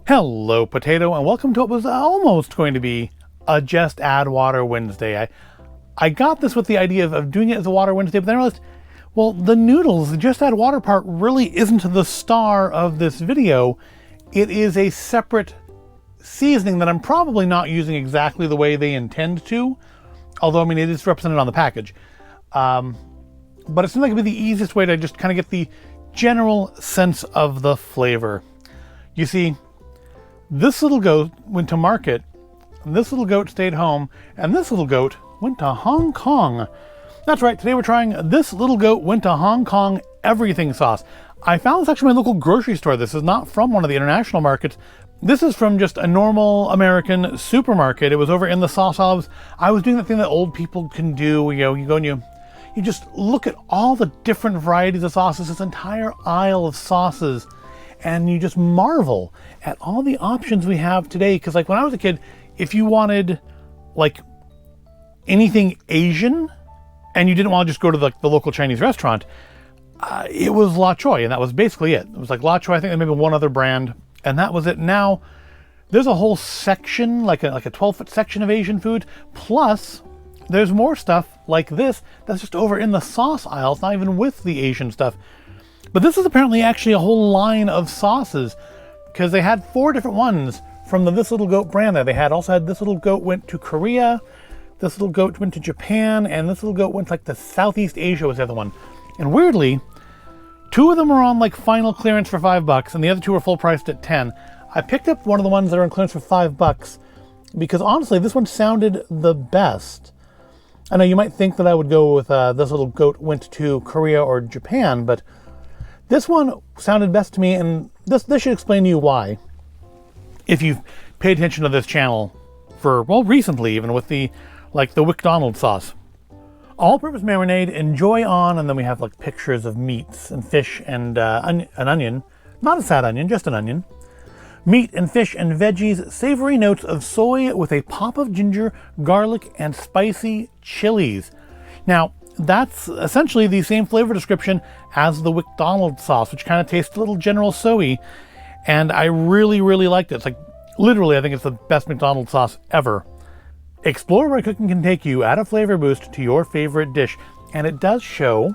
Hello, potato, and welcome to what was almost going to be a Just Add Water Wednesday. I got this with the idea of doing it as a Water Wednesday, but then I realized, well, the noodles, the Just Add Water part really isn't the star of this video. It is a separate seasoning that I'm probably not using exactly the way they intend to, although, I mean, it is represented on the package. But it seemed like it'd be the easiest way to just kind of get the general sense of the flavor. You see, this little goat went to market, this little goat stayed home, and this little goat went to Hong Kong. That's right, today we're trying This Little Goat Went to Hong Kong everything sauce. I found this actually in my local grocery store. This is not from one of the international markets. This is from just a normal American supermarket. It was over in the sauce aisles. I was doing that thing that old people can do. You know, you go and you just look at all the different varieties of sauces, this entire aisle of sauces, and you just marvel at all the options we have today. Because like when I was a kid, if you wanted like anything Asian and you didn't want to just go to the local Chinese restaurant, it was La Choy, and that was basically it. It was like La Choy, I think there may be one other brand, and that was it. Now there's a whole section, like a 12-foot section of Asian food, plus there's more stuff like this that's just over in the sauce aisle. It's not even with the Asian stuff. But this is apparently actually a whole line of sauces, because they had 4 different ones from the This Little Goat brand there. They also had This Little Goat went to Korea, This Little Goat went to Japan, and This Little Goat went to like the Southeast Asia was the other one. And weirdly, 2 of them are on like final clearance for $5, and the other 2 are full priced at $10. I picked up one of the ones that are on clearance for $5 because honestly, this one sounded the best. I know you might think that I would go with This Little Goat went to Korea or Japan, but this one sounded best to me, and this should explain to you why. If you've paid attention to this channel for, well, recently even, with the McDonald's sauce. All-purpose marinade, enjoy on, and then we have like pictures of meats and fish and an onion. Not a sad onion, just an onion. Meat and fish and veggies, savory notes of soy with a pop of ginger, garlic, and spicy chilies. Now, that's essentially the same flavor description as the McDonald's sauce, which kind of tastes a little General Tso-y, and I really, really liked it. It's like, literally, I think it's the best McDonald's sauce ever. Explore where cooking can take you, add a flavor boost to your favorite dish, and it does show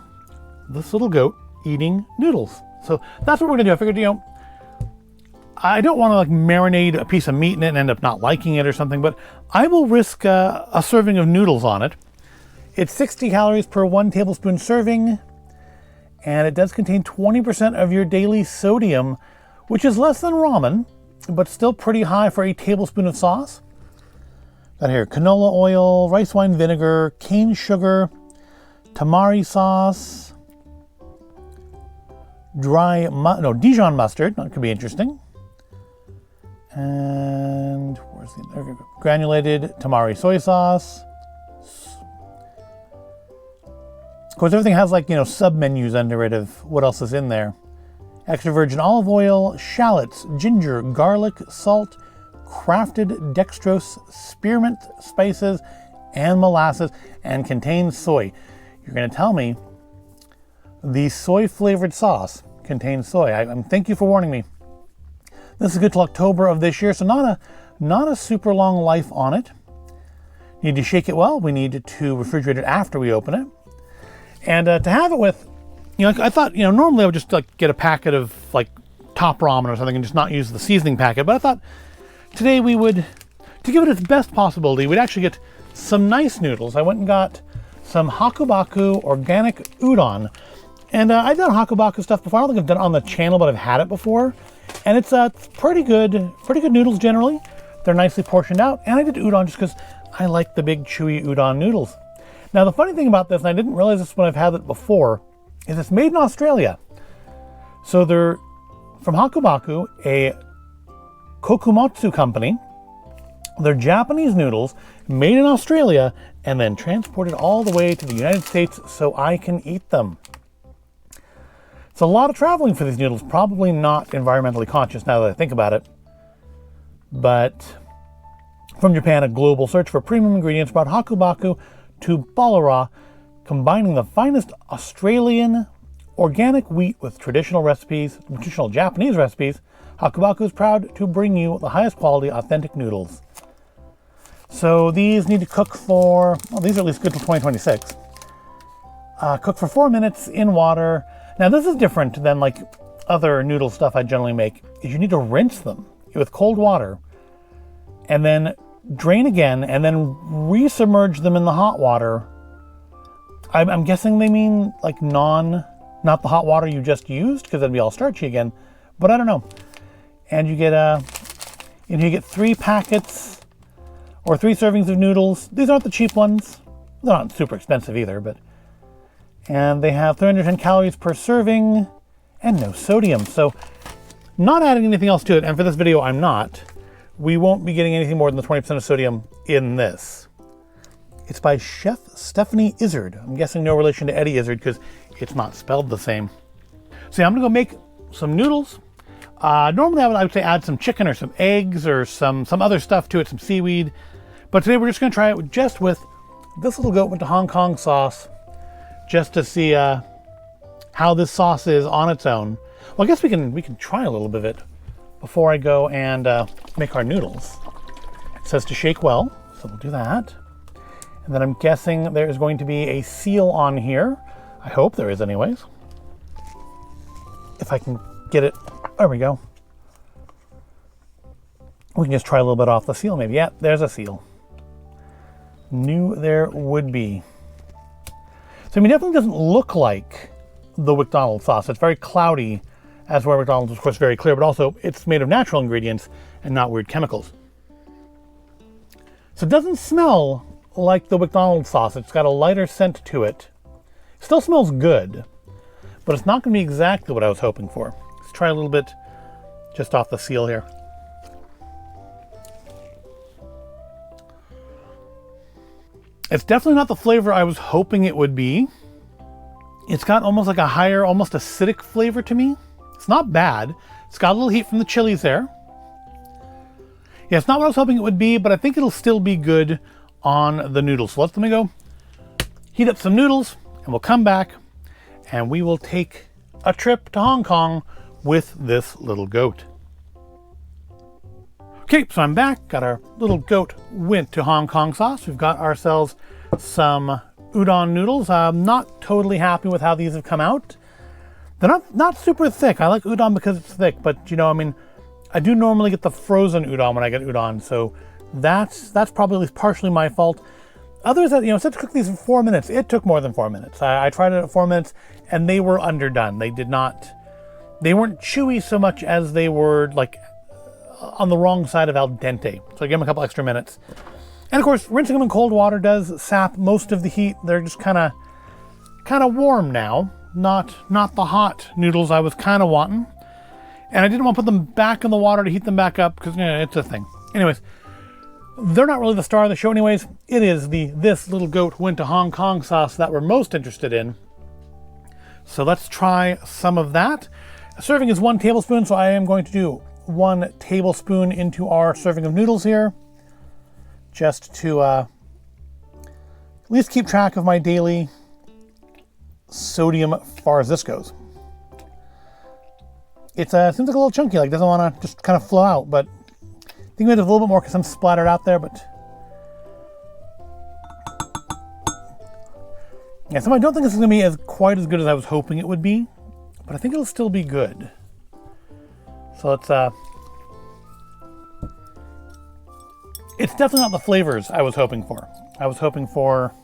this little goat eating noodles. So that's what we're gonna do. I figured, I don't want to like marinate a piece of meat in it and end up not liking it or something, but I will risk a serving of noodles on it. It's 60 calories per 1 tablespoon serving, and it does contain 20% of your daily sodium, which is less than ramen, but still pretty high for a tablespoon of sauce. Got here canola oil, rice wine vinegar, cane sugar, tamari sauce, Dijon mustard, that could be interesting. And where's the granulated tamari soy sauce. Of course, everything has like, sub-menus under it of what else is in there. Extra virgin olive oil, shallots, ginger, garlic, salt, crafted dextrose, spearmint spices, and molasses, and contains soy. You're going to tell me the soy-flavored sauce contains soy. Thank you for warning me. This is good till October of this year, so not a super long life on it. Need to shake it well. We need to refrigerate it after we open it. And to have it with, I thought, normally I would just like get a packet of like top ramen or something and just not use the seasoning packet. But I thought today we would, to give it its best possibility, we'd actually get some nice noodles. I went and got some Hakubaku organic udon. And I've done Hakubaku stuff before. I don't think I've done it on the channel, but I've had it before. And it's pretty good noodles generally. They're nicely portioned out. And I did udon just because I like the big chewy udon noodles. Now, the funny thing about this, and I didn't realize this when I've had it before, is it's made in Australia. So they're from Hakubaku, a kokumatsu company. They're Japanese noodles made in Australia and then transported all the way to the United States so I can eat them. It's a lot of traveling for these noodles, probably not environmentally conscious now that I think about it. But from Japan, a global search for premium ingredients brought Hakubaku to Ballarat, combining the finest Australian organic wheat with traditional Japanese recipes, Hakubaku is proud to bring you the highest quality authentic noodles. So these need to cook for, well, these are at least good till 2026. Cook for 4 minutes in water. Now this is different than like other noodle stuff I generally make, is you need to rinse them with cold water and then drain again and then resubmerge them in the hot water. I'm guessing they mean like not the hot water you just used, because that'd be all starchy again, but I don't know. And you get 3 packets or 3 servings of noodles. These aren't the cheap ones. They're not super expensive either, and they have 310 calories per serving and no sodium. So not adding anything else to it, and for this video I'm not. We won't be getting anything more than the 20% of sodium in this. It's by Chef Stephanie Izard. I'm guessing no relation to Eddie Izzard because it's not spelled the same. So yeah, I'm gonna go make some noodles. Normally I would say add some chicken or some eggs or some other stuff to it, some seaweed. But today we're just gonna try it just with this little goat went to Hong Kong sauce, just to see how this sauce is on its own. Well, I guess we can try a little bit of it before I go and make our noodles. It says to shake well, so we'll do that. And then I'm guessing there is going to be a seal on here. I hope there is anyways. If I can get it, there we go. We can just try a little bit off the seal maybe. Yeah, there's a seal. Knew there would be. So I mean, it definitely doesn't look like the McDonald's sauce. It's very cloudy, as where McDonald's is of course very clear, but also it's made of natural ingredients and not weird chemicals. So it doesn't smell like the McDonald's sauce. It's got a lighter scent to it. It still smells good, but it's not going to be exactly what I was hoping for. Let's try a little bit just off the seal here. It's definitely not the flavor I was hoping it would be. It's got almost like a higher, almost acidic flavor to me. It's not bad. It's got a little heat from the chilies there. Yeah, it's not what I was hoping it would be, but I think it'll still be good on the noodles. So let me go heat up some noodles and we'll come back and we will take a trip to Hong Kong with this little goat. Okay, so I'm back. Got our little goat went to Hong Kong sauce. We've got ourselves some udon noodles. I'm not totally happy with how these have come out. They're not super thick. I like udon because it's thick, but you know, I mean, I do normally get the frozen udon when I get udon, so that's probably at least partially my fault. Others that, you know, said to cook these in 4 minutes. It took more than 4 minutes. I tried it at 4 minutes and they were underdone. They weren't chewy so much as they were like on the wrong side of al dente. So I gave them a couple extra minutes. And of course, rinsing them in cold water does sap most of the heat. They're just kind of warm now. Not the hot noodles I was kind of wanting. And I didn't want to put them back in the water to heat them back up because, you know, it's a thing. Anyways, they're not really the star of the show anyways. It is this little goat went to Hong Kong sauce that we're most interested in. So let's try some of that. A serving is 1 tablespoon, so I am going to do 1 tablespoon into our serving of noodles here, just to at least keep track of my daily sodium as far as this goes. It seems like a little chunky, like doesn't want to just kind of flow out, but I think we have a little bit more because I'm splattered out there, but yeah, so I don't think this is going to be quite as good as I was hoping it would be, but I think it'll still be good. So let's, it's definitely not the flavors I was hoping for. I was hoping for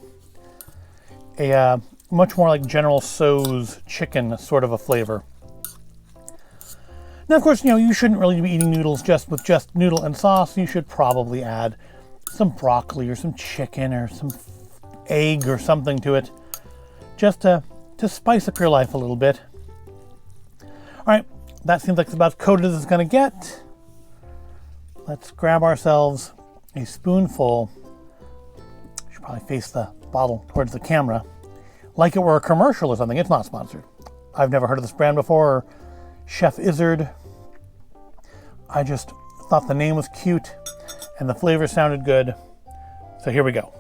a much more like General Tso's chicken sort of a flavor. Now, of course, you know, you shouldn't really be eating noodles just with just noodle and sauce. You should probably add some broccoli or some chicken or some egg or something to it, just to spice up your life a little bit. All right, that seems like it's about as coated as it's going to get. Let's grab ourselves a spoonful. Should probably face the bottle towards the camera, like it were a commercial or something. It's not sponsored. I've never heard of this brand before. Chef Izard. I just thought the name was cute and the flavor sounded good. So here we go.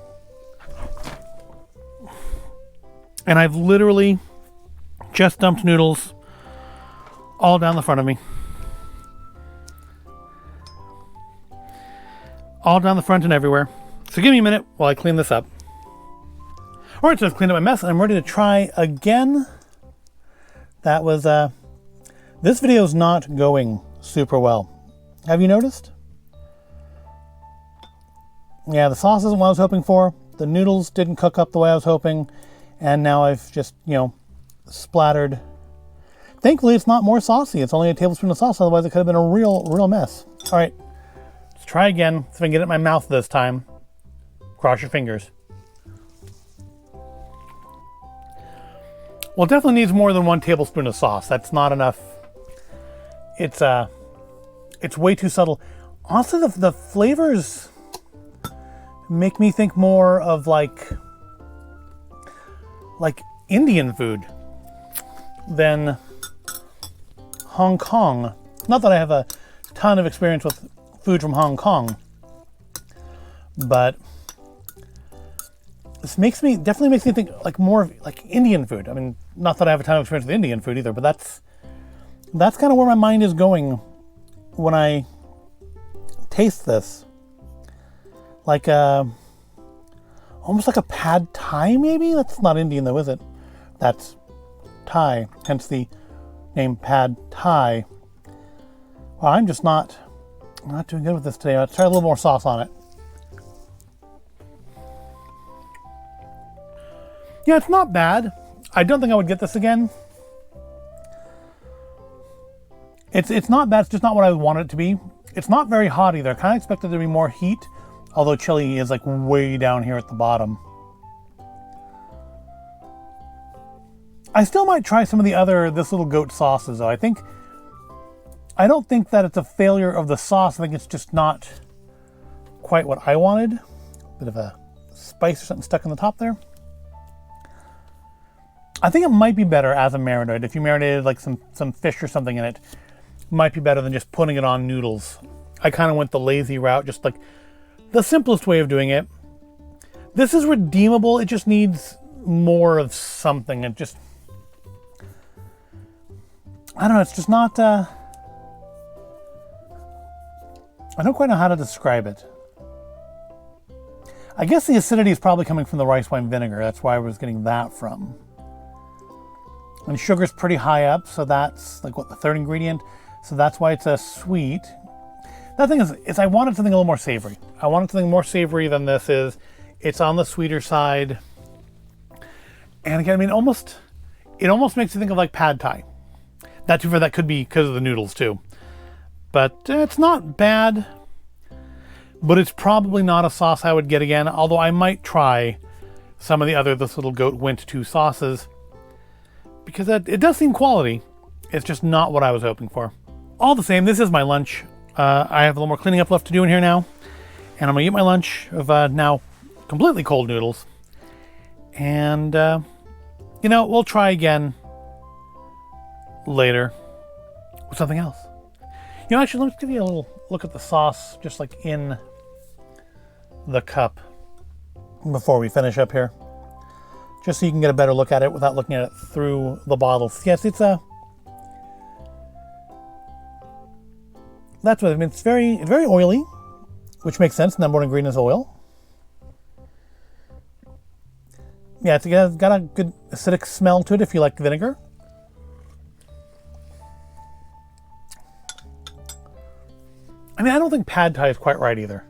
And I've literally just dumped noodles all down the front of me. All down the front and everywhere. So give me a minute while I clean this up. All right, so I've cleaned up my mess and I'm ready to try again. That was, this video is not going super well. Have you noticed? Yeah, the sauce isn't what I was hoping for. The noodles didn't cook up the way I was hoping. And now I've just, splattered. Thankfully, it's not more saucy. It's only a tablespoon of sauce. Otherwise, it could have been a real mess. All right, let's try again. See if I can get it in my mouth this time. Cross your fingers. Well, it definitely needs more than 1 tablespoon of sauce. That's not enough. It's way too subtle. Also, the flavors make me think more of like Indian food than Hong Kong. Not that I have a ton of experience with food from Hong Kong, but this definitely makes me think like more of like Indian food. I mean, not that I have a ton of experience with Indian food either, but that's kind of where my mind is going when I taste this. Like almost like a pad thai, maybe? That's not Indian though, is it? That's Thai, hence the name pad thai. Well, I'm just not doing good with this today. Let's try a little more sauce on it. Yeah, it's not bad. I don't think I would get this again. It's not bad, it's just not what I would want it to be. It's not very hot either. I kind of expected there to be more heat, although chili is like way down here at the bottom. I still might try some of the other This Little Goat sauces though. I don't think that it's a failure of the sauce. I think it's just not quite what I wanted. Bit of a spice or something stuck in the top there. I think it might be better as a marinade. If you marinated like some fish or something in it, might be better than just putting it on noodles. I kind of went the lazy route, just like the simplest way of doing it. This is redeemable. It just needs more of something. It just, I don't know, it's just not, I don't quite know how to describe it. I guess the acidity is probably coming from the rice wine vinegar. That's why I was getting that from. And sugar's pretty high up, so that's like what, the third ingredient. So that's why it's a sweet. The thing is I wanted something a little more savory. I wanted something more savory than this is. It's on the sweeter side. And again, I mean, it almost makes you think of like pad thai. That too far, that could be because of the noodles too. But it's not bad. But it's probably not a sauce I would get again. Although I might try some of the other This Little Goat Went To sauces. Because it does seem quality. It's just not what I was hoping for. All the same, this is my lunch. I have a little more cleaning up left to do in here now. And I'm going to eat my lunch of now completely cold noodles. And, we'll try again later with something else. Actually, let me give you a little look at the sauce just like in the cup before we finish up here. Just so you can get a better look at it without looking at it through the bottles. Yes, it's that's what I mean. It's very oily, which makes sense. Number one ingredient is oil. Yeah, it's got a good acidic smell to it if you like vinegar. I mean, I don't think pad thai is quite right either.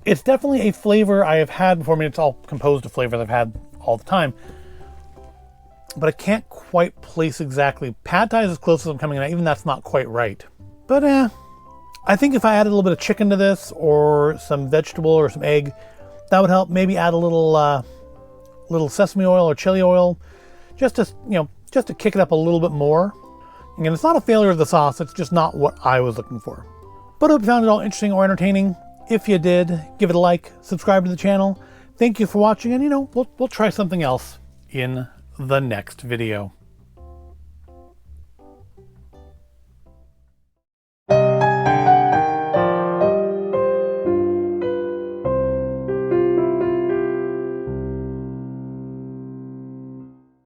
It's definitely a flavor I have had before. I mean, it's all composed of flavors I've had all the time. But I can't quite place exactly. Pad thai is as close as I'm coming in. Even that's not quite right. But I think if I added a little bit of chicken to this, or some vegetable, or some egg, that would help. Maybe add a little sesame oil or chili oil, just to kick it up a little bit more. Again, it's not a failure of the sauce. It's just not what I was looking for. But I hope you found it all interesting or entertaining. If you did, give it a like, subscribe to the channel. Thank you for watching, and we'll try something else in the next video.